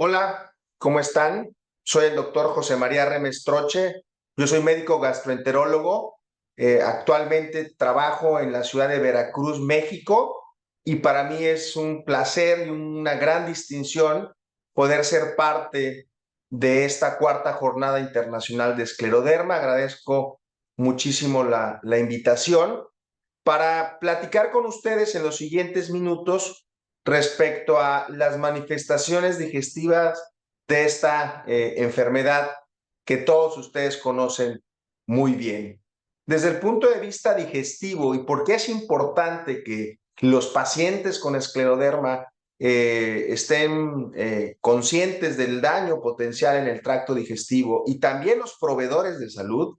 Hola, ¿cómo están? Soy el doctor José María Remestroche. Yo soy médico gastroenterólogo. Actualmente trabajo en la ciudad de Veracruz, México, y para mí es un placer y una gran distinción poder ser parte de esta cuarta jornada internacional de escleroderma. Agradezco muchísimo la invitación para platicar con ustedes en los siguientes minutos respecto a las manifestaciones digestivas de esta enfermedad que todos ustedes conocen muy bien. Desde el punto de vista digestivo y por qué es importante que los pacientes con escleroderma estén conscientes del daño potencial en el tracto digestivo y también los proveedores de salud,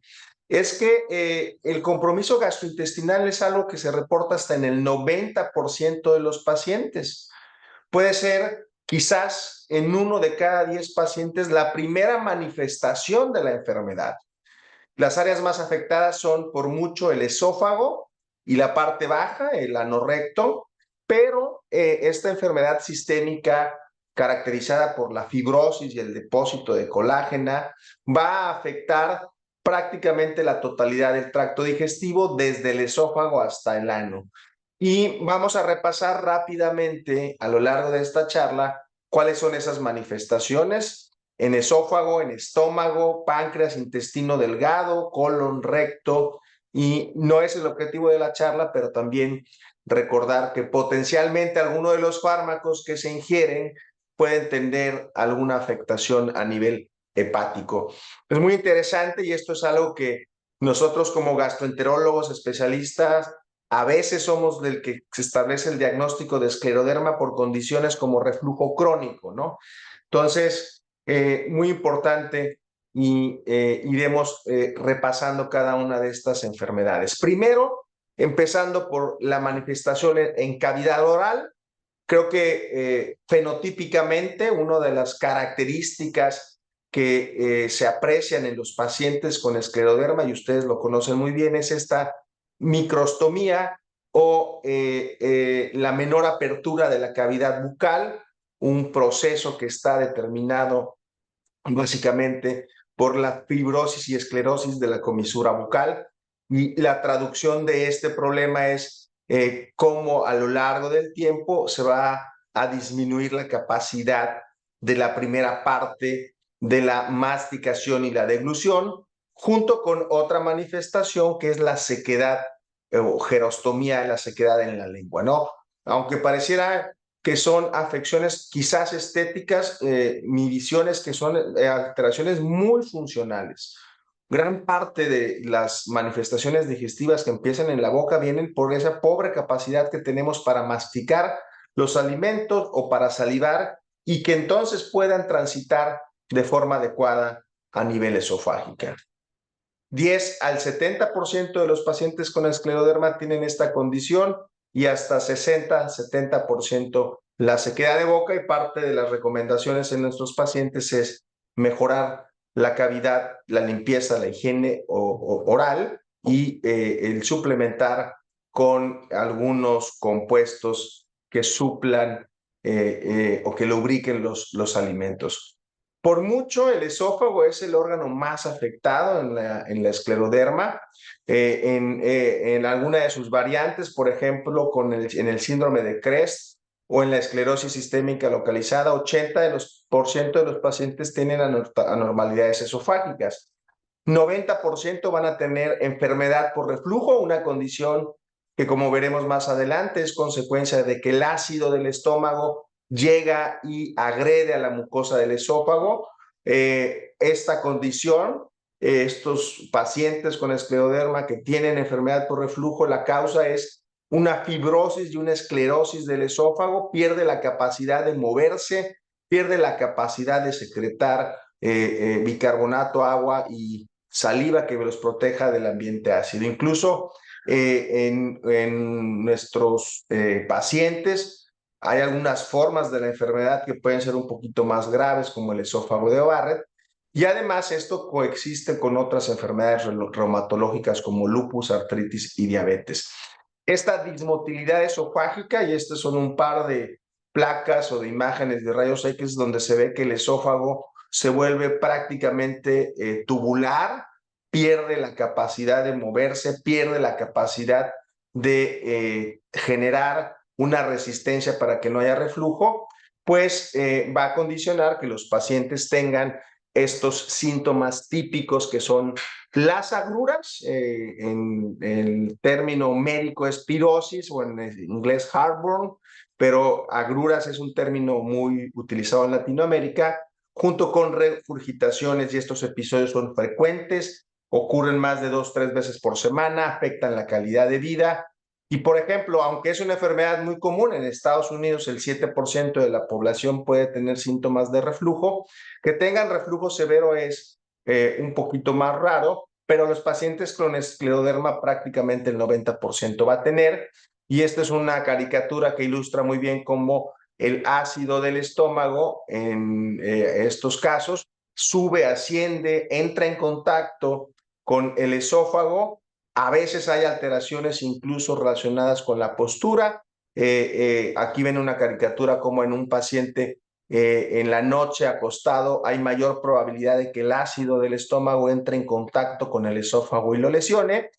es que el compromiso gastrointestinal es algo que se reporta hasta en el 90% de los pacientes. Puede ser quizás en 1 de cada 10 pacientes la primera manifestación de la enfermedad. Las áreas más afectadas son por mucho el esófago y la parte baja, el ano recto, pero esta enfermedad sistémica caracterizada por la fibrosis y el depósito de colágena va a afectar prácticamente la totalidad del tracto digestivo desde el esófago hasta el ano. Y vamos a repasar rápidamente a lo largo de esta charla cuáles son esas manifestaciones en esófago, en estómago, páncreas, intestino delgado, colon, recto, y no es el objetivo de la charla, pero también recordar que potencialmente alguno de los fármacos que se ingieren pueden tener alguna afectación a nivel hepático. Es muy interesante y esto es algo que nosotros como gastroenterólogos especialistas a veces somos del que se establece el diagnóstico de escleroderma por condiciones como reflujo crónico, ¿no? Entonces, muy importante y iremos repasando cada una de estas enfermedades. Primero, empezando por la manifestación en cavidad oral. Creo que fenotípicamente una de las características que se aprecian en los pacientes con escleroderma, y ustedes lo conocen muy bien, es esta microstomía o la menor apertura de la cavidad bucal, un proceso que está determinado básicamente por la fibrosis y esclerosis de la comisura bucal. Y la traducción de este problema es cómo a lo largo del tiempo se va a disminuir la capacidad de la primera parte de la masticación y la deglución, junto con otra manifestación que es la sequedad o gerostomía de la sequedad en la lengua, ¿no? Aunque pareciera que son afecciones quizás estéticas, mi visión es que son alteraciones muy funcionales. Gran parte de las manifestaciones digestivas que empiezan en la boca vienen por esa pobre capacidad que tenemos para masticar los alimentos o para salivar y que entonces puedan transitar de forma adecuada a nivel esofágico. 10 al 70% de los pacientes con escleroderma tienen esta condición y hasta 60-70% la sequedad de boca, y parte de las recomendaciones en nuestros pacientes es mejorar la cavidad, la limpieza, la higiene oral y el suplementar con algunos compuestos que suplan o que lubriquen los alimentos. Por mucho, el esófago es el órgano más afectado en la escleroderma. En alguna de sus variantes, por ejemplo, en el síndrome de Crest o en la esclerosis sistémica localizada, 80% de los pacientes tienen anormalidades esofágicas. 90% van a tener enfermedad por reflujo, una condición que, como veremos más adelante, es consecuencia de que el ácido del estómago llega y agrede a la mucosa del esófago. Esta condición, estos pacientes con escleroderma que tienen enfermedad por reflujo, la causa es una fibrosis y una esclerosis del esófago, pierde la capacidad de moverse, pierde la capacidad de secretar bicarbonato, agua y saliva que los proteja del ambiente ácido. Incluso en nuestros pacientes hay algunas formas de la enfermedad que pueden ser un poquito más graves, como el esófago de Barrett, y además esto coexiste con otras enfermedades reumatológicas como lupus, artritis y diabetes. Esta dismotilidad esofágica, y estos son un par de placas o de imágenes de rayos X donde se ve que el esófago se vuelve prácticamente tubular, pierde la capacidad de moverse, pierde la capacidad de generar una resistencia para que no haya reflujo, pues va a condicionar que los pacientes tengan estos síntomas típicos que son las agruras, en el término médico es pirosis o en inglés heartburn, pero agruras es un término muy utilizado en Latinoamérica, junto con regurgitaciones, y estos episodios son frecuentes, ocurren más de 2, 3 veces por semana, afectan la calidad de vida. Y por ejemplo, aunque es una enfermedad muy común, en Estados Unidos el 7% de la población puede tener síntomas de reflujo, que tengan reflujo severo es un poquito más raro, pero los pacientes con escleroderma prácticamente el 90% va a tener. Y esta es una caricatura que ilustra muy bien cómo el ácido del estómago en estos casos sube, asciende, entra en contacto con el esófago. A veces hay alteraciones incluso relacionadas con la postura. Aquí ven una caricatura como en un paciente en la noche acostado hay mayor probabilidad de que el ácido del estómago entre en contacto con el esófago y lo lesione.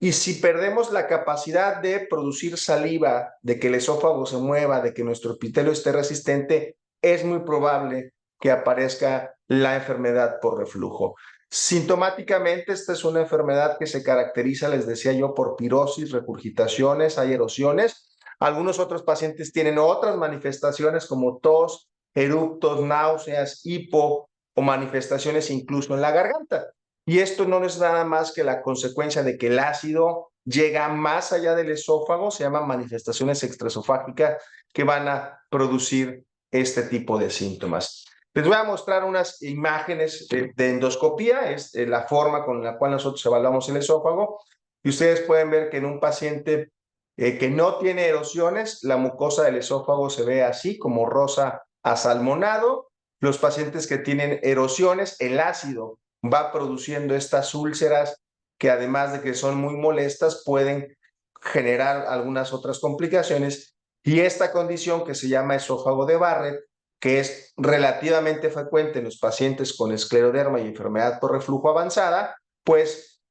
Y si perdemos la capacidad de producir saliva, de que el esófago se mueva, de que nuestro epitelio esté resistente, es muy probable que aparezca la enfermedad por reflujo. Sintomáticamente, esta es una enfermedad que se caracteriza, les decía yo, por pirosis, regurgitaciones, hay erosiones. Algunos otros pacientes tienen otras manifestaciones como tos, eructos, náuseas, hipo o manifestaciones incluso en la garganta. Y esto no es nada más que la consecuencia de que el ácido llega más allá del esófago, se llaman manifestaciones extraesofágicas que van a producir este tipo de síntomas. Les voy a mostrar unas imágenes de endoscopía, es la forma con la cual nosotros evaluamos el esófago, y ustedes pueden ver que en un paciente que no tiene erosiones, la mucosa del esófago se ve así, como rosa asalmonado. Los pacientes que tienen erosiones, el ácido va produciendo estas úlceras que, además de que son muy molestas, pueden generar algunas otras complicaciones. Y esta condición que se llama esófago de Barrett, que es relativamente frecuente en los pacientes con escleroderma y enfermedad por reflujo avanzada, pues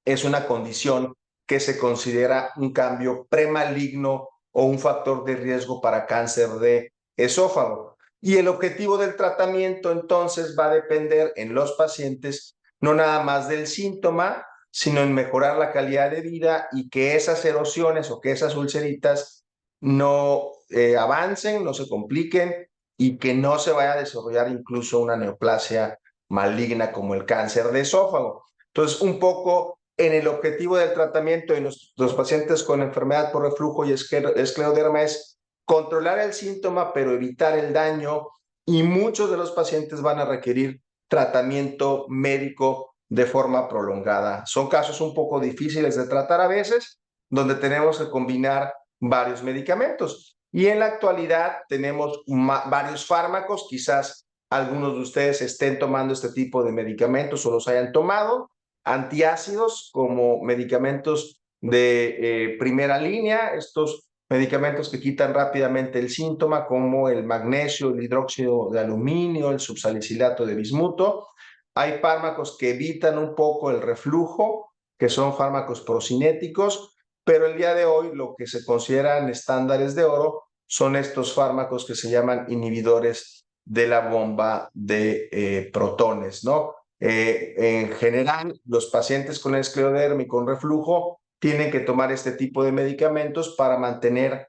es una condición que se considera un cambio premaligno o un factor de riesgo para cáncer de esófago. Y el objetivo del tratamiento entonces va a depender en los pacientes no nada más del síntoma, sino en mejorar la calidad de vida y que esas erosiones o que esas ulceritas no avancen, no se compliquen y que no se vaya a desarrollar incluso una neoplasia maligna como el cáncer de esófago. Entonces, un poco en el objetivo del tratamiento de los pacientes con enfermedad por reflujo y escleroderma es controlar el síntoma, pero evitar el daño, y muchos de los pacientes van a requerir tratamiento médico de forma prolongada. Son casos un poco difíciles de tratar a veces, donde tenemos que combinar varios medicamentos. Y en la actualidad tenemos varios fármacos, quizás algunos de ustedes estén tomando este tipo de medicamentos o los hayan tomado, antiácidos como medicamentos de primera línea, estos medicamentos que quitan rápidamente el síntoma, como el magnesio, el hidróxido de aluminio, el subsalicilato de bismuto. Hay fármacos que evitan un poco el reflujo, que son fármacos procinéticos, pero el día de hoy lo que se consideran estándares de oro son estos fármacos que se llaman inhibidores de la bomba de protones, ¿no? En general, los pacientes con escleroderma y con reflujo tienen que tomar este tipo de medicamentos para mantener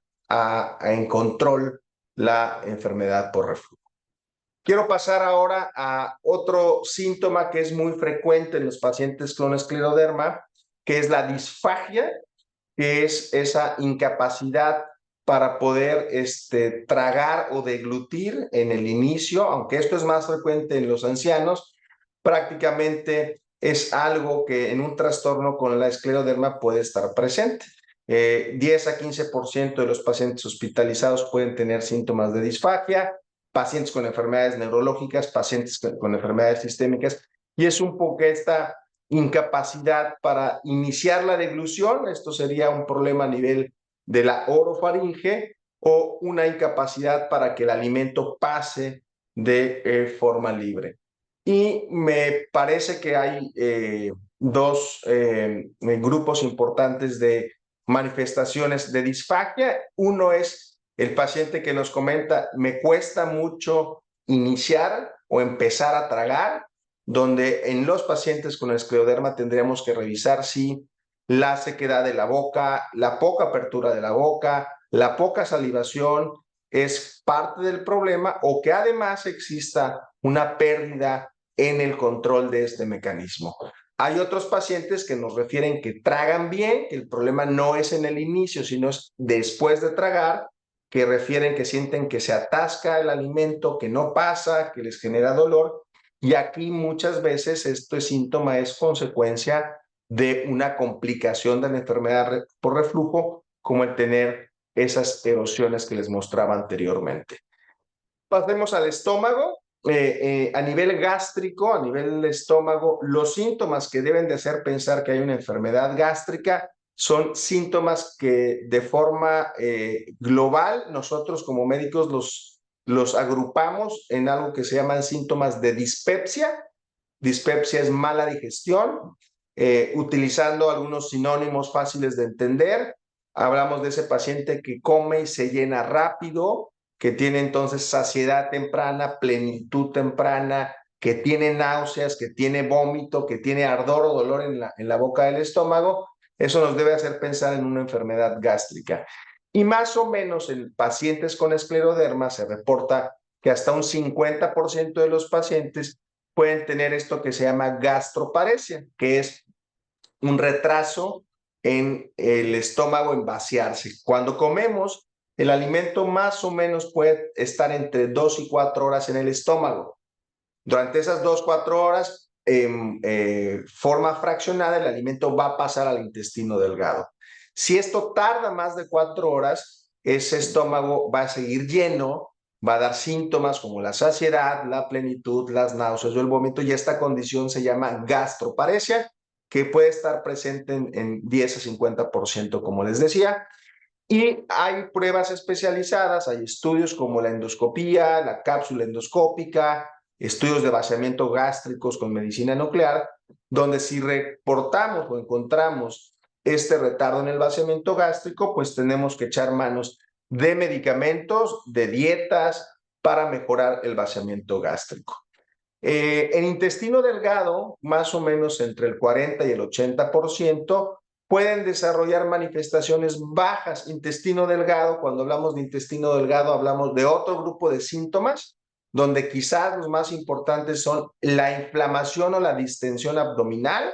en control la enfermedad por reflujo. Quiero pasar ahora a otro síntoma que es muy frecuente en los pacientes con escleroderma, que es la disfagia, que es esa incapacidad para poder tragar o deglutir en el inicio, aunque esto es más frecuente en los ancianos, prácticamente es algo que en un trastorno con la escleroderma puede estar presente. 10 a 15% de los pacientes hospitalizados pueden tener síntomas de disfagia, pacientes con enfermedades neurológicas, pacientes con enfermedades sistémicas, y es un poco esta incapacidad para iniciar la deglución. Esto sería un problema a nivel de la orofaringe, o una incapacidad para que el alimento pase de forma libre. Y me parece que hay dos grupos importantes de manifestaciones de disfagia. Uno es el paciente que nos comenta, me cuesta mucho iniciar o empezar a tragar, donde en los pacientes con escleroderma tendríamos que revisar si la sequedad de la boca, la poca apertura de la boca, la poca salivación es parte del problema, o que además exista una pérdida en el control de este mecanismo. Hay otros pacientes que nos refieren que tragan bien, que el problema no es en el inicio, sino es después de tragar, que refieren que sienten que se atasca el alimento, que no pasa, que les genera dolor. Y aquí muchas veces este síntoma es consecuencia de una complicación de la enfermedad por reflujo, como el tener esas erosiones que les mostraba anteriormente. Pasemos al estómago. A nivel gástrico, a nivel estómago, los síntomas que deben de hacer pensar que hay una enfermedad gástrica son síntomas que de forma global nosotros como médicos los agrupamos en algo que se llaman síntomas de dispepsia. Dispepsia es mala digestión, utilizando algunos sinónimos fáciles de entender. Hablamos de ese paciente que come y se llena rápido, que tiene entonces saciedad temprana, plenitud temprana, que tiene náuseas, que tiene vómito, que tiene ardor o dolor en la boca del estómago. Eso nos debe hacer pensar en una enfermedad gástrica. Y más o menos en pacientes con escleroderma se reporta que hasta un 50% de los pacientes pueden tener esto que se llama gastroparesia, que es un retraso en el estómago en vaciarse. Cuando comemos, el alimento más o menos puede estar entre 2 y 4 horas en el estómago. Durante esas 2, 4 horas, forma fraccionada, el alimento va a pasar al intestino delgado. Si esto tarda más de 4 horas, ese estómago va a seguir lleno, va a dar síntomas como la saciedad, la plenitud, las náuseas o el vómito, y esta condición se llama gastroparesia, que puede estar presente en 10 a 50%, como les decía. Y hay pruebas especializadas, hay estudios como la endoscopía, la cápsula endoscópica, estudios de vaciamiento gástricos con medicina nuclear, donde si reportamos o encontramos este retardo en el vaciamiento gástrico, pues tenemos que echar manos de medicamentos, de dietas para mejorar el vaciamiento gástrico. En intestino delgado, más o menos entre el 40 y el 80%, pueden desarrollar manifestaciones bajas. Intestino delgado, cuando hablamos de intestino delgado, hablamos de otro grupo de síntomas, donde quizás los más importantes son la inflamación o la distensión abdominal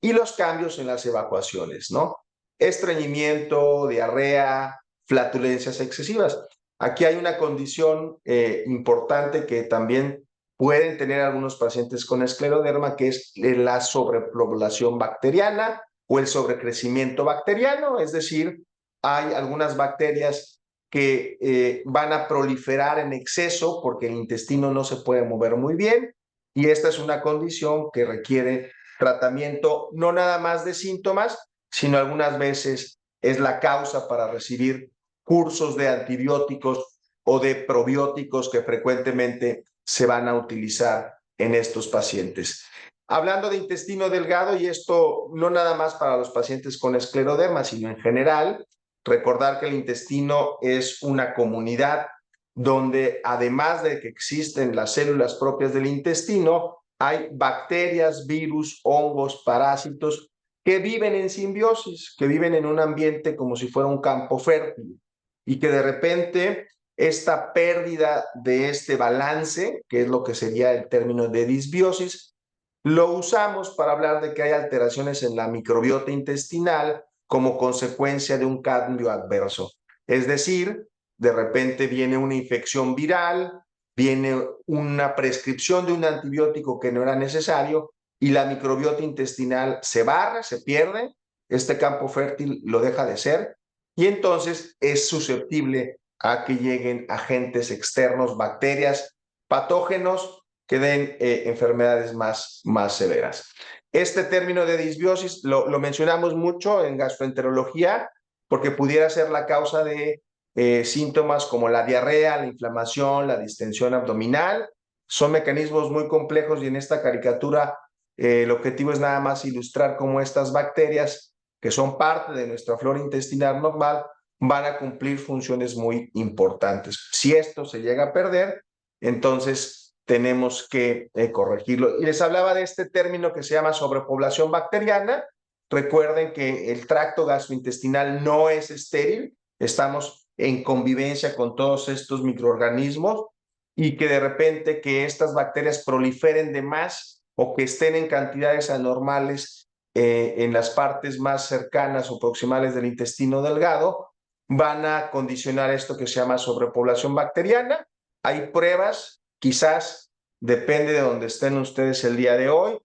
y los cambios en las evacuaciones, ¿no? Estreñimiento, diarrea, flatulencias excesivas. Aquí hay una condición importante que también pueden tener algunos pacientes con escleroderma, que es la sobrepoblación bacteriana o el sobrecrecimiento bacteriano, es decir, hay algunas bacterias que van a proliferar en exceso porque el intestino no se puede mover muy bien, y esta es una condición que requiere tratamiento no nada más de síntomas, sino algunas veces es la causa para recibir cursos de antibióticos o de probióticos que frecuentemente se van a utilizar en estos pacientes. Hablando de intestino delgado, y esto no nada más para los pacientes con escleroderma, sino en general, recordar que el intestino es una comunidad donde además de que existen las células propias del intestino, hay bacterias, virus, hongos, parásitos que viven en simbiosis, que viven en un ambiente como si fuera un campo fértil, y que de repente esta pérdida de este balance, que es lo que sería el término de disbiosis, lo usamos para hablar de que hay alteraciones en la microbiota intestinal como consecuencia de un cambio adverso. Es decir, de repente viene una infección viral, viene una prescripción de un antibiótico que no era necesario y la microbiota intestinal se barre, se pierde, este campo fértil lo deja de ser, y entonces es susceptible a que lleguen agentes externos, bacterias, patógenos que den enfermedades más severas. Este término de disbiosis lo mencionamos mucho en gastroenterología porque pudiera ser la causa de síntomas como la diarrea, la inflamación, la distensión abdominal. Son mecanismos muy complejos y en esta caricatura el objetivo es nada más ilustrar cómo estas bacterias, que son parte de nuestra flora intestinal normal, van a cumplir funciones muy importantes. Si esto se llega a perder, entonces tenemos que corregirlo. Y les hablaba de este término que se llama sobrepoblación bacteriana. Recuerden que el tracto gastrointestinal no es estéril, estamos en convivencia con todos estos microorganismos y que de repente que estas bacterias proliferen de más o que estén en cantidades anormales en las partes más cercanas o proximales del intestino delgado, van a condicionar esto que se llama sobrepoblación bacteriana. Hay pruebas, quizás depende de donde estén ustedes el día de hoy,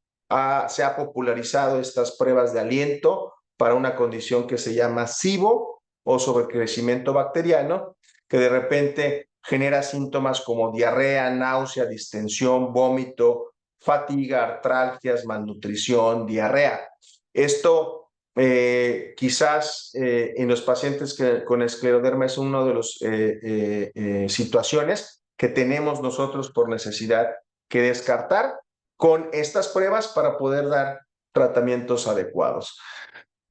se ha popularizado estas pruebas de aliento para una condición que se llama SIBO o sobrecrecimiento bacteriano, que de repente genera síntomas como diarrea, náusea, distensión, vómito, fatiga, artralgias, malnutrición, diarrea. Esto quizás en los pacientes con escleroderma es una de las situaciones que tenemos nosotros por necesidad que descartar con estas pruebas para poder dar tratamientos adecuados.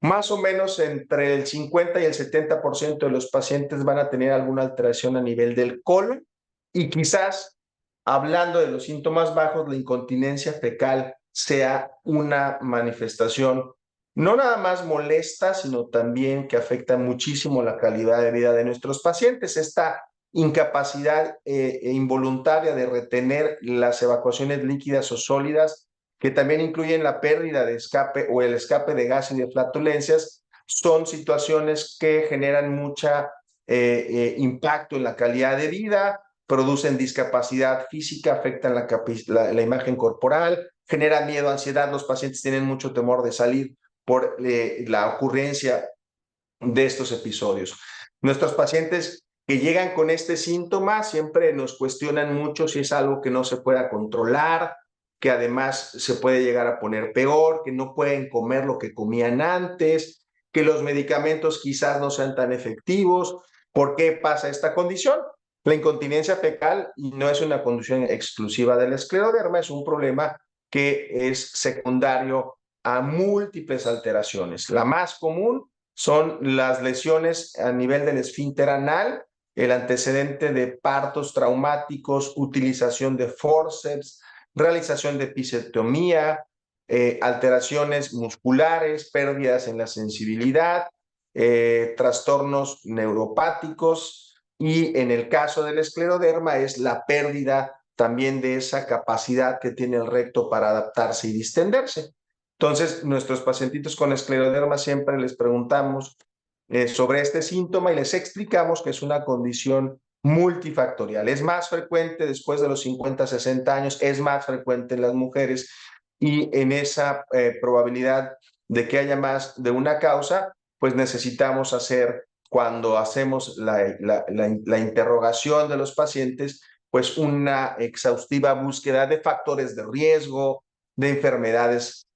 Más o menos entre el 50 y el 70% de los pacientes van a tener alguna alteración a nivel del colon y quizás, hablando de los síntomas bajos, la incontinencia fecal sea una manifestación no nada más molesta, sino también que afecta muchísimo la calidad de vida de nuestros pacientes. Esta incapacidad involuntaria de retener las evacuaciones líquidas o sólidas, que también incluyen la pérdida de escape o el escape de gas y de flatulencias, son situaciones que generan mucha impacto en la calidad de vida, producen discapacidad física, afectan la imagen corporal, generan miedo, ansiedad. Los pacientes tienen mucho temor de salir por la ocurrencia de estos episodios. Nuestros pacientes que llegan con este síntoma siempre nos cuestionan mucho si es algo que no se pueda controlar, que además se puede llegar a poner peor, que no pueden comer lo que comían antes, que los medicamentos quizás no sean tan efectivos. ¿Por qué pasa esta condición? La incontinencia fecal no es una condición exclusiva del escleroderma, es un problema que es secundario a múltiples alteraciones. La más común son las lesiones a nivel del esfínter anal, el antecedente de partos traumáticos, utilización de forceps, realización de episiotomía, alteraciones musculares, pérdidas en la sensibilidad, trastornos neuropáticos y en el caso del escleroderma es la pérdida también de esa capacidad que tiene el recto para adaptarse y distenderse. Entonces, nuestros pacientitos con escleroderma siempre les preguntamos sobre este síntoma y les explicamos que es una condición multifactorial. Es más frecuente después de los 50, 60 años, es más frecuente en las mujeres y en esa probabilidad de que haya más de una causa, pues necesitamos hacer, cuando hacemos la interrogación de los pacientes, pues una exhaustiva búsqueda de factores de riesgo, de enfermedades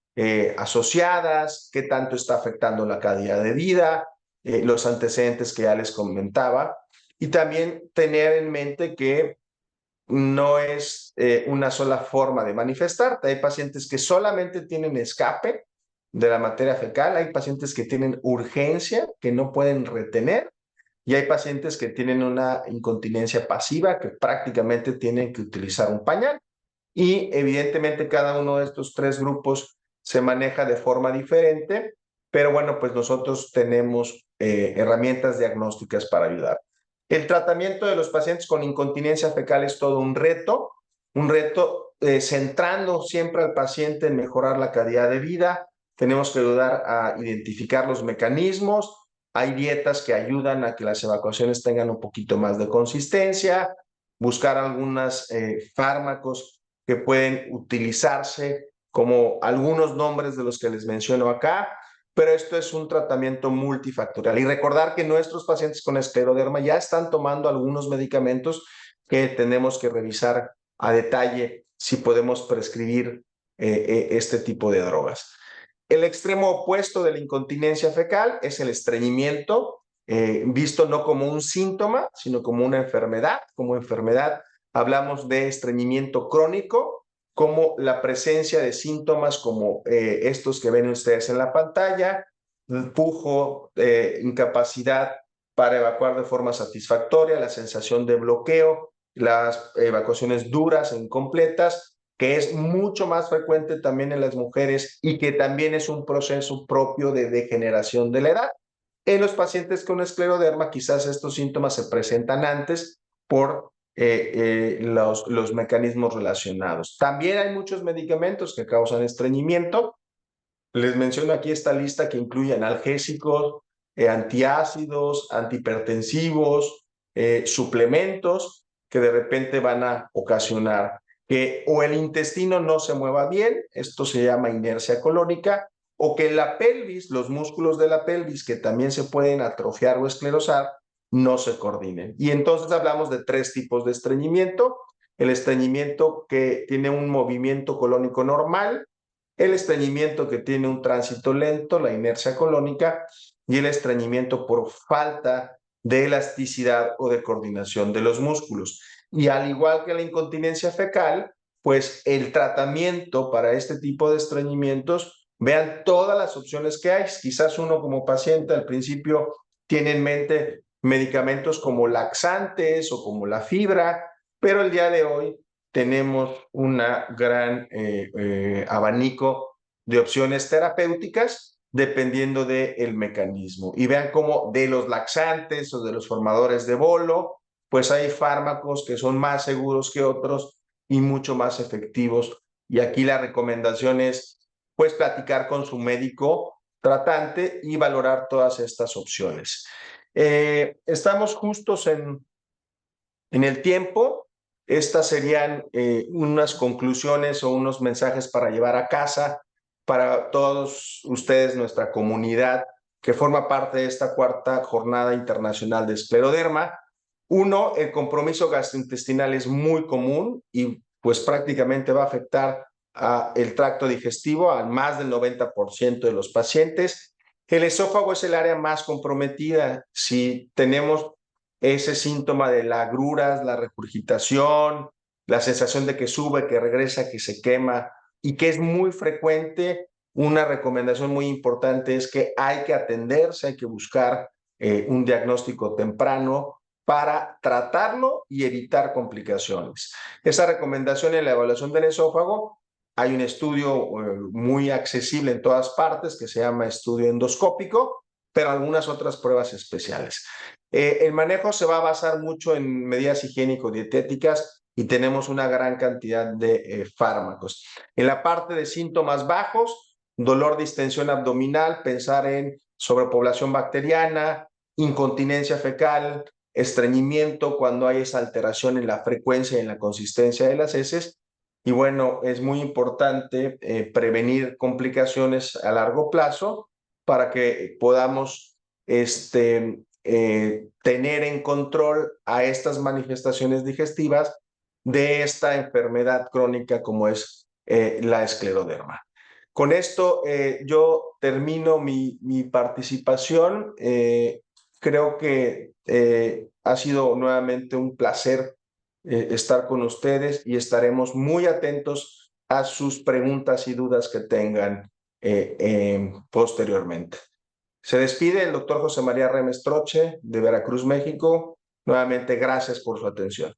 asociadas, qué tanto está afectando la calidad de vida, los antecedentes que ya les comentaba, y también tener en mente que no es una sola forma de manifestarte. Hay pacientes que solamente tienen escape de la materia fecal, hay pacientes que tienen urgencia, que no pueden retener, y hay pacientes que tienen una incontinencia pasiva, que prácticamente tienen que utilizar un pañal. Y evidentemente cada uno de estos tres grupos se maneja de forma diferente, pero bueno, pues nosotros tenemos herramientas diagnósticas para ayudar. El tratamiento de los pacientes con incontinencia fecal es todo un reto centrando siempre al paciente en mejorar la calidad de vida. Tenemos que ayudar a identificar los mecanismos. Hay dietas que ayudan a que las evacuaciones tengan un poquito más de consistencia, buscar algunos fármacos que pueden utilizarse como algunos nombres de los que les menciono acá, pero esto es un tratamiento multifactorial. Y recordar que nuestros pacientes con escleroderma ya están tomando algunos medicamentos que tenemos que revisar a detalle si podemos prescribir este tipo de drogas. El extremo opuesto de la incontinencia fecal es el estreñimiento. visto no como un síntoma, sino como una enfermedad. Como enfermedad hablamos de estreñimiento crónico, como la presencia de síntomas como estos que ven ustedes en la pantalla, pujo, incapacidad para evacuar de forma satisfactoria, la sensación de bloqueo, las evacuaciones duras e incompletas, que es mucho más frecuente también en las mujeres y que también es un proceso propio de degeneración de la edad. En los pacientes con escleroderma, quizás estos síntomas se presentan antes por los mecanismos relacionados. También hay muchos medicamentos que causan estreñimiento. Les menciono aquí esta lista que incluye analgésicos, antiácidos, antihipertensivos, suplementos que de repente van a ocasionar que o el intestino no se mueva bien, esto se llama inercia colónica, o que la pelvis, los músculos de la pelvis que también se pueden atrofiar o esclerosar, no se coordinen. Y entonces hablamos de tres tipos de estreñimiento: el estreñimiento que tiene un movimiento colónico normal, el estreñimiento que tiene un tránsito lento, la inercia colónica, y el estreñimiento por falta de elasticidad o de coordinación de los músculos. Y al igual que la incontinencia fecal, pues el tratamiento para este tipo de estreñimientos, vean todas las opciones que hay. Quizás uno como paciente al principio tiene en mente medicamentos como laxantes o como la fibra, pero el día de hoy tenemos un gran abanico de opciones terapéuticas dependiendo del mecanismo. Y vean cómo de los laxantes o de los formadores de bolo, pues hay fármacos que son más seguros que otros y mucho más efectivos. Y aquí la recomendación es, pues, platicar con su médico tratante y valorar todas estas opciones. Estamos justos en el tiempo. Estas serían unas conclusiones o unos mensajes para llevar a casa para todos ustedes, nuestra comunidad que forma parte de esta cuarta jornada internacional de escleroderma. Uno, el compromiso gastrointestinal es muy común y pues prácticamente va a afectar el tracto digestivo a más del 90% de los pacientes. El esófago es el área más comprometida. Si tenemos ese síntoma de las agruras, la regurgitación, la sensación de que sube, que regresa, que se quema y que es muy frecuente, una recomendación muy importante es que hay que atenderse, hay que buscar un diagnóstico temprano para tratarlo y evitar complicaciones. Esa recomendación en la evaluación del esófago, hay un estudio muy accesible en todas partes que se llama estudio endoscópico, pero algunas otras pruebas especiales. El manejo se va a basar mucho en medidas higiénico-dietéticas y tenemos una gran cantidad de fármacos. En la parte de síntomas bajos, dolor, distensión abdominal, pensar en sobrepoblación bacteriana, incontinencia fecal, estreñimiento cuando hay esa alteración en la frecuencia y en la consistencia de las heces. Y bueno, es muy importante prevenir complicaciones a largo plazo para que podamos tener en control a estas manifestaciones digestivas de esta enfermedad crónica como es la escleroderma. Con esto yo termino mi participación. Creo que ha sido nuevamente un placer estar con ustedes y estaremos muy atentos a sus preguntas y dudas que tengan posteriormente. Se despide el doctor José María Remestroche de Veracruz, México. Nuevamente, gracias por su atención.